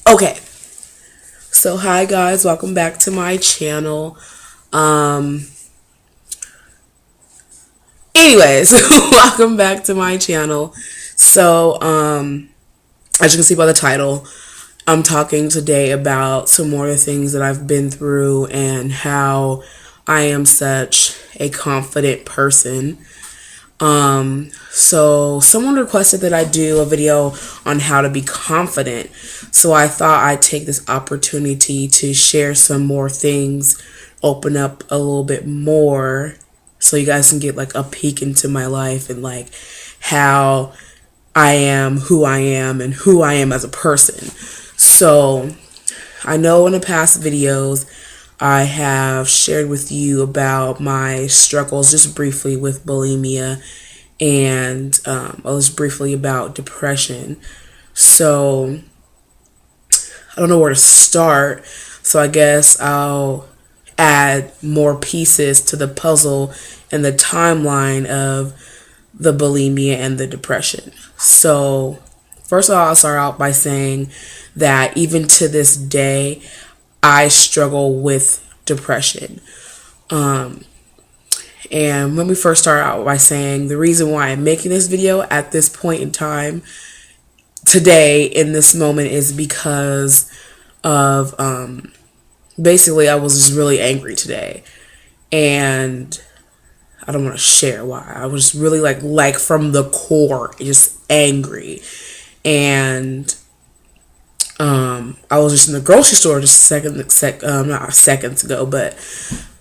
Okay, so hi guys, welcome back to my channel. Um, anyways, welcome back to my channel. So, as you can see by the title, I'm talking today about some more of the things that I've been through and how I am such a confident person. So someone requested that I do a video on how to be confident. So I thought I'd take this opportunity to share some more things, open up a little bit more so you guys can get like a peek into my life and like how I am, who I am, and who I am as a person. So I know in the past videos I have shared with you about my struggles just briefly with bulimia and just briefly about depression. So I don't know where to start. So I guess I'll add more pieces to the puzzle and the timeline of the bulimia and the depression. So first of all, I'll start out by saying that even to this day, I struggle with depression. And let me first start out by saying the reason why I'm making this video at this point in time, today, in this moment, is because of basically I was just really angry today. And I don't want to share why. I was really like from the core, just angry. And I was just in the grocery store just not seconds ago, but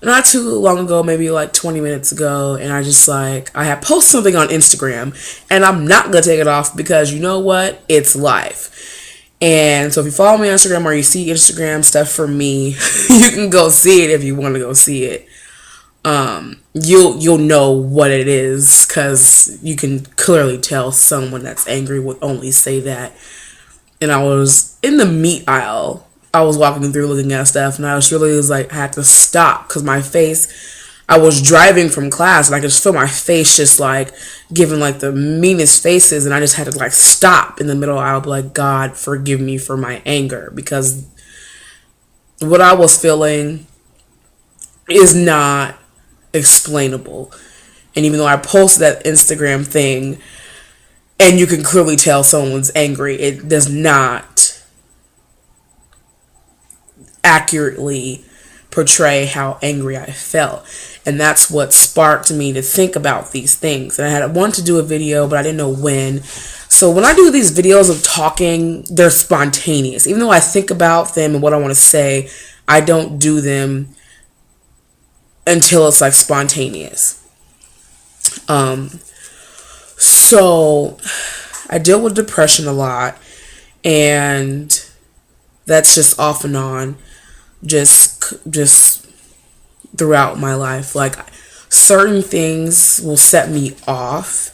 not too long ago, maybe like 20 minutes ago, and I had posted something on Instagram, and I'm not gonna take it off because you know what? It's life. And so if you follow me on Instagram or you see Instagram stuff from me, you can go see it if you want to go see it. You'll know what it is because you can clearly tell someone that's angry would only say that. And I was in the meat aisle. I was walking through looking at stuff, and I had to stop because my face, I was driving from class, and I could just feel my face just like giving like the meanest faces, and I just had to like stop in the middle aisle, be like, God, forgive me for my anger, because what I was feeling is not explainable. And even though I posted that Instagram thing, and you can clearly tell someone's angry, it does not accurately portray how angry I felt. And that's what sparked me to think about these things. And I wanted to do a video, but I didn't know when. So when I do these videos of talking, they're spontaneous. Even though I think about them and what I want to say, I don't do them until it's like spontaneous. So I deal with depression a lot, and that's just off and on, just throughout my life. Like certain things will set me off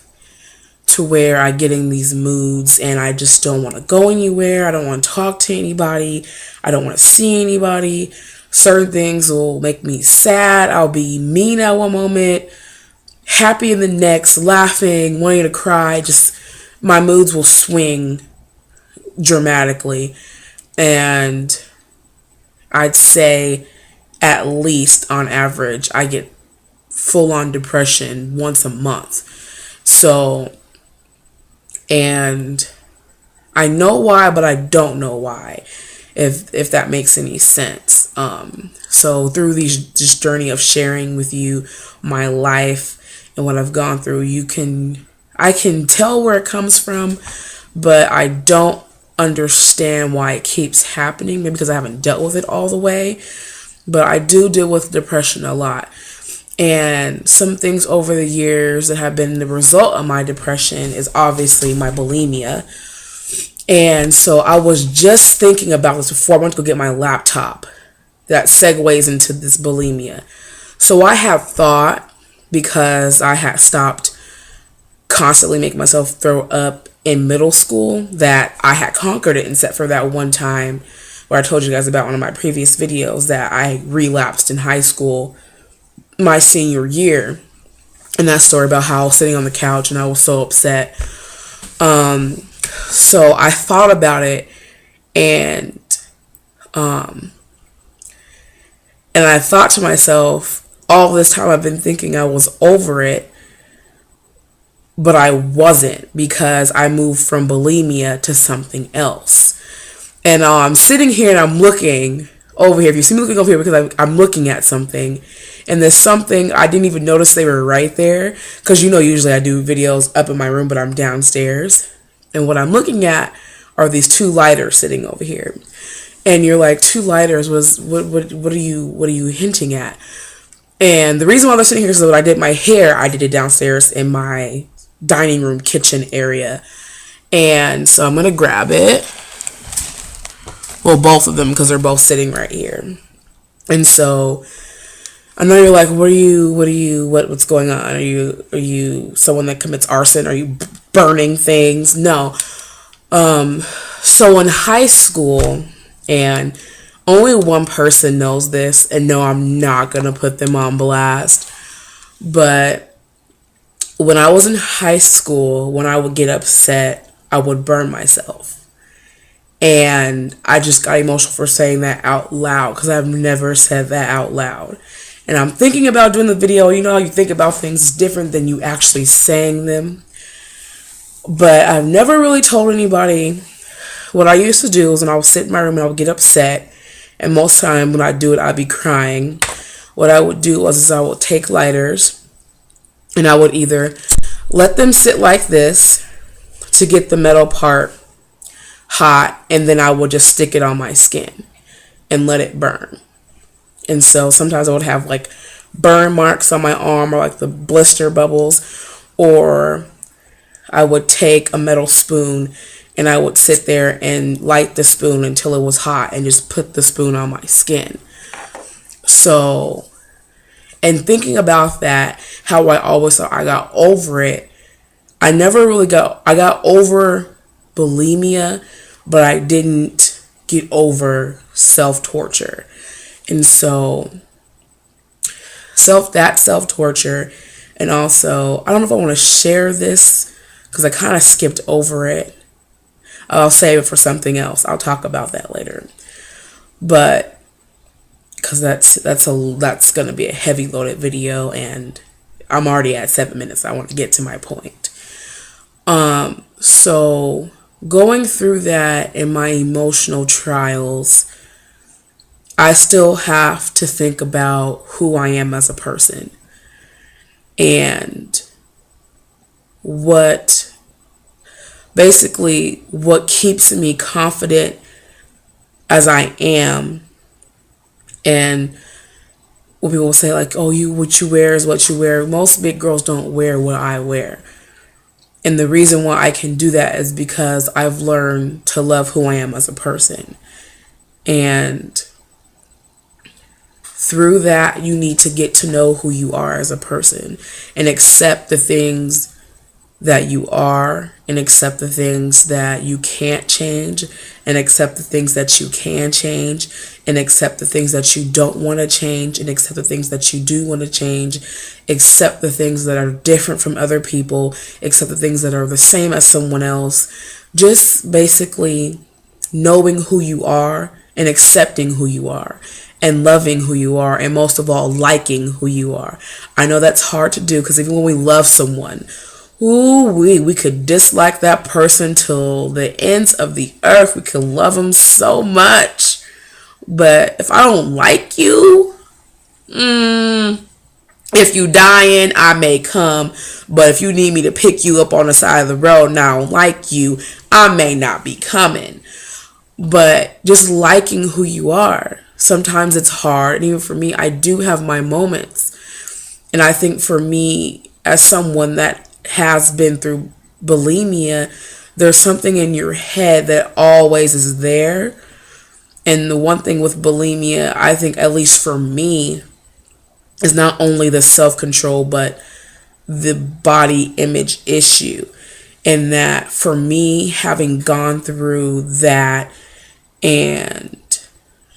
to where I get in these moods and I just don't want to go anywhere. I don't want to talk to anybody. I don't want to see anybody. Certain things will make me sad. I'll be mean at one moment, happy in the next, laughing, wanting to cry. Just my moods will swing dramatically. And I'd say at least on average I get full on depression once a month. So, and I know why, but I don't know why, if that makes any sense. So through this journey of sharing with you my life and what I've gone through, I can tell where it comes from, but I don't understand why it keeps happening. Maybe because I haven't dealt with it all the way, but I do deal with depression a lot. And some things over the years that have been the result of my depression is obviously my bulimia. And so I was just thinking about this before I went to go get my laptop. That segues into this bulimia. So I have thought, because I had stopped constantly making myself throw up in middle school, that I had conquered it, except for that one time where I told you guys about one of my previous videos that I relapsed in high school my senior year. And that story about how I was sitting on the couch and I was so upset. So I thought about it, And and I thought to myself, all this time I've been thinking I was over it, but I wasn't, because I moved from bulimia to something else. And I'm sitting here and I'm looking over here. If you see me looking over here, because I'm looking at something, and there's something I didn't even notice they were right there, because usually I do videos up in my room, but I'm downstairs. And what I'm looking at are these 2 lighters sitting over here. And you're like, 2 lighters what are you hinting at? And the reason why they're sitting here is that when I did my hair, I did it downstairs in my dining room kitchen area. And so I'm gonna grab it. Well, both of them, because they're both sitting right here. And so I know you're like, what's going on? Are you someone that commits arson? Are you burning things? No. So in high school, and only one person knows this, and no, I'm not going to put them on blast, but when I was in high school, when I would get upset, I would burn myself. And I just got emotional for saying that out loud, because I've never said that out loud. And I'm thinking about doing the video. You know how you think about things different than you actually saying them. But I've never really told anybody. What I used to do was when I would sit in my room and I would get upset, and most of the time when I do it, I'd be crying. What I would do was I would take lighters, and I would either let them sit like this to get the metal part hot, and then I would just stick it on my skin and let it burn. And so sometimes I would have like burn marks on my arm, or like the blister bubbles, or I would take a metal spoon and I would sit there and light the spoon until it was hot and just put the spoon on my skin. So, and thinking about that, how I always thought I got over it, I got over bulimia, but I didn't get over self-torture. And so self-torture, and also, I don't know if I want to share this because I kind of skipped over it. I'll save it for something else. I'll talk about that later. But because that's going to be a heavy loaded video, and I'm already at 7 minutes. I want to get to my point. So going through that in my emotional trials, I still have to think about who I am as a person, and what keeps me confident as I am. And when people say like, oh, what you wear is what you wear, most big girls don't wear what I wear. And the reason why I can do that is because I've learned to love who I am as a person. And through that, you need to get to know who you are as a person and accept the things that you are, and accept the things that you can't change, and accept the things that you can change, and accept the things that you don't want to change, and accept the things that you do want to change, accept the things that are different from other people, accept the things that are the same as someone else. Just basically knowing who you are and accepting who you are and loving who you are, and most of all, liking who you are. I know that's hard to do, because even when we love someone, we could dislike that person till the ends of the earth. We could love them so much. But if I don't like you, if you dying, I may come. But if you need me to pick you up on the side of the road and I don't like you, I may not be coming. But just liking who you are, sometimes it's hard. And even for me, I do have my moments. And I think for me, as someone that has been through bulimia, there's something in your head that always is there. And the one thing with bulimia, I think, at least for me, is not only the self-control, but the body image issue. And that for me, having gone through that and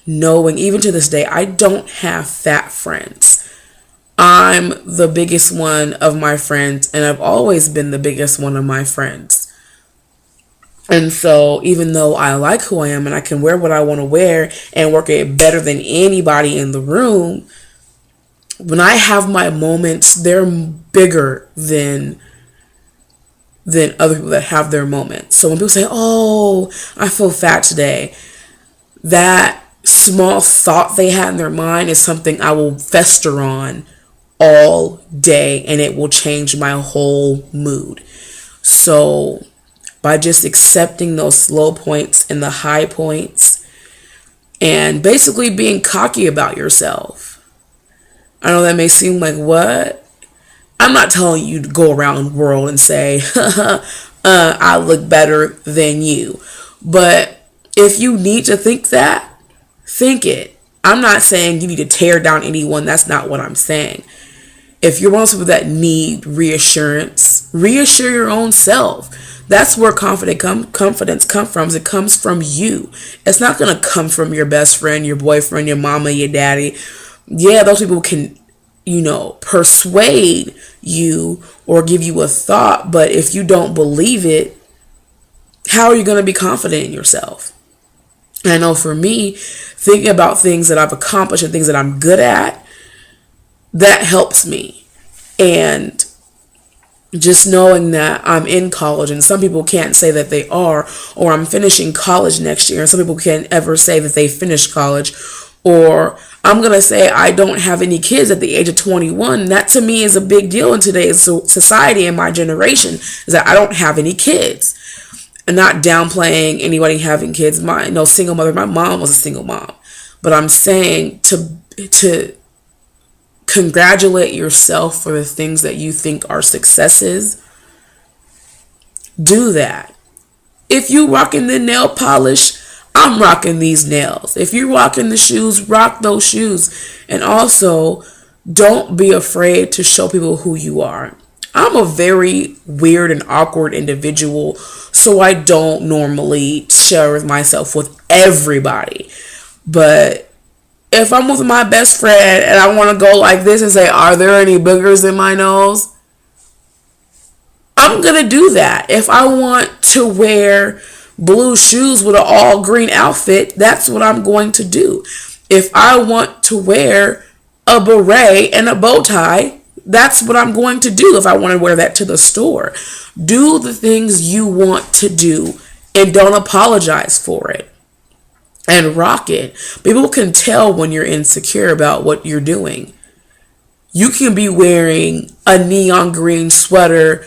knowing, even to this day, I don't have fat friends. I'm the biggest one of my friends, and I've always been the biggest one of my friends. And so even though I like who I am and I can wear what I want to wear and work it better than anybody in the room, when I have my moments, they're bigger than other people that have their moments. So when people say, "Oh, I feel fat today," that small thought they had in their mind is something I will fester on all day, and it will change my whole mood. So by just accepting those low points and the high points and basically being cocky about yourself. I know that may seem like, what? I'm not telling you to go around the world and say, I look better than you. But if you need to think that, think it. I'm not saying you need to tear down anyone. That's not what I'm saying. If you're one of those people that need reassurance, reassure your own self. That's where confidence comes from. It comes from you. It's not going to come from your best friend, your boyfriend, your mama, your daddy. Yeah, those people can, persuade you or give you a thought. But if you don't believe it, how are you going to be confident in yourself? And I know for me, thinking about things that I've accomplished and things that I'm good at, that helps me. And just knowing that I'm in college, and some people can't say that they are, or I'm finishing college next year, and some people can't ever say that they finished college, or I'm going to say I don't have any kids at the age of 21. That to me is a big deal in today's society and my generation, is that I don't have any kids. And not downplaying anybody having kids. Single mother. My mom was a single mom. But I'm saying to congratulate yourself for the things that you think are successes. Do that. If you rocking the nail polish, I'm rocking these nails. If you're rocking the shoes, rock those shoes. And also, don't be afraid to show people who you are. I'm a very weird and awkward individual, so I don't normally share myself with everybody. But if I'm with my best friend and I want to go like this and say, are there any boogers in my nose? I'm going to do that. If I want to wear blue shoes with an all green outfit, that's what I'm going to do. If I want to wear a beret and a bow tie, that's what I'm going to do if I want to wear that to the store. Do the things you want to do and don't apologize for it. And rock it. People can tell when you're insecure about what you're doing. You can be wearing a neon green sweater,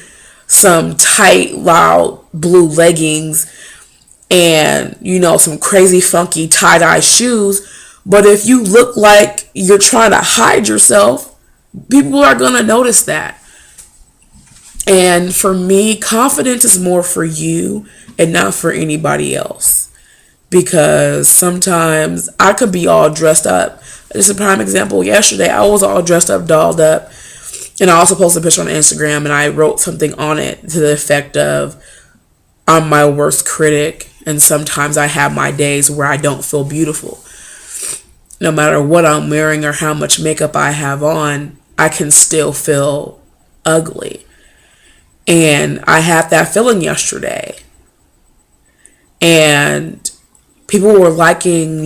some tight, loud blue leggings, and, some crazy, funky tie-dye shoes. But if you look like you're trying to hide yourself, people are going to notice that. And for me, confidence is more for you and not for anybody else. Because sometimes I could be all dressed up. Just a prime example, yesterday I was all dressed up, dolled up. And I also posted a picture on Instagram and I wrote something on it to the effect of, I'm my worst critic. And sometimes I have my days where I don't feel beautiful. No matter what I'm wearing or how much makeup I have on, I can still feel ugly. And I had that feeling yesterday. And people were liking,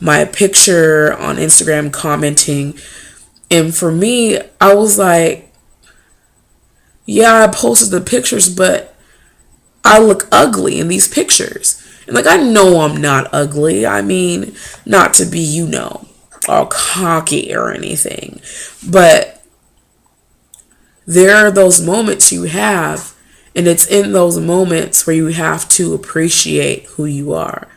my picture on Instagram, commenting. And for me, I was like, yeah, I posted the pictures, but I look ugly in these pictures. And I know I'm not ugly. I mean, not to be, all cocky or anything. But there are those moments you have, and it's in those moments where you have to appreciate who you are.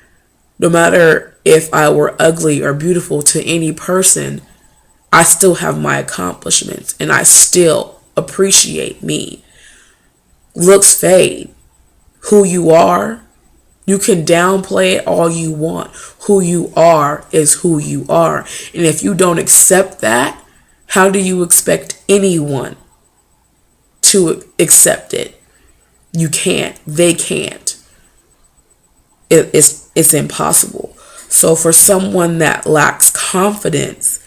No matter if I were ugly or beautiful to any person, I still have my accomplishments and I still appreciate me. Looks fade. Who you are, you can downplay it all you want. Who you are is who you are. And if you don't accept that, how do you expect anyone to accept it? You can't. They can't. It's impossible. So for someone that lacks confidence,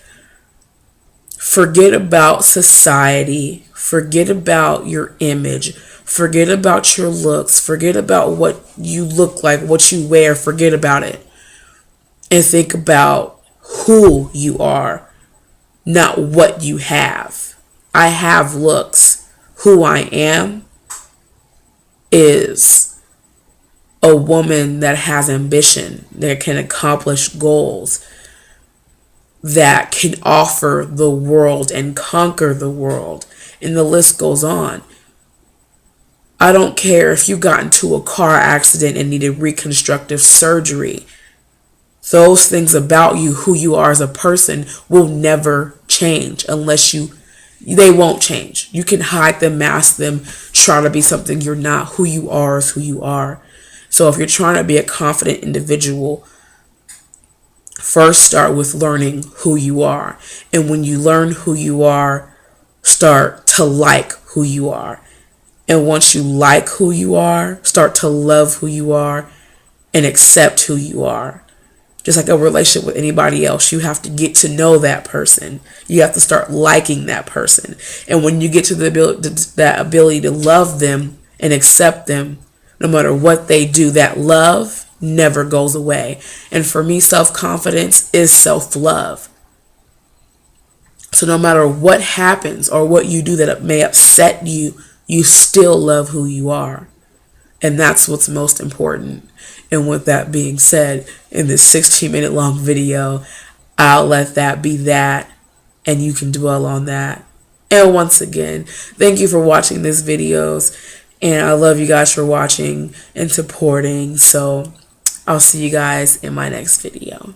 Forget about society. Forget about your image. Forget about your looks. Forget about what you look like, what you wear. Forget about it. And think about who you are, not what you have. I have looks. Who I am is a woman that has ambition, that can accomplish goals, that can offer the world and conquer the world. And the list goes on. I don't care if you got into a car accident and needed reconstructive surgery. Those things about you, who you are as a person, will never change unless they won't change. You can hide them, mask them, try to be something you're not. Who you are is who you are. So if you're trying to be a confident individual, first start with learning who you are. And when you learn who you are, start to like who you are. And once you like who you are, start to love who you are and accept who you are. Just like a relationship with anybody else, you have to get to know that person. You have to start liking that person. And when you get to that ability to love them and accept them, no matter what they do, that love never goes away. And for me, self-confidence is self-love. So no matter what happens or what you do that may upset you, you still love who you are. And that's what's most important. And with that being said, in this 16-minute long video, I'll let that be that, and you can dwell on that. And once again, thank you for watching these videos, and I love you guys for watching and supporting. So I'll see you guys in my next video.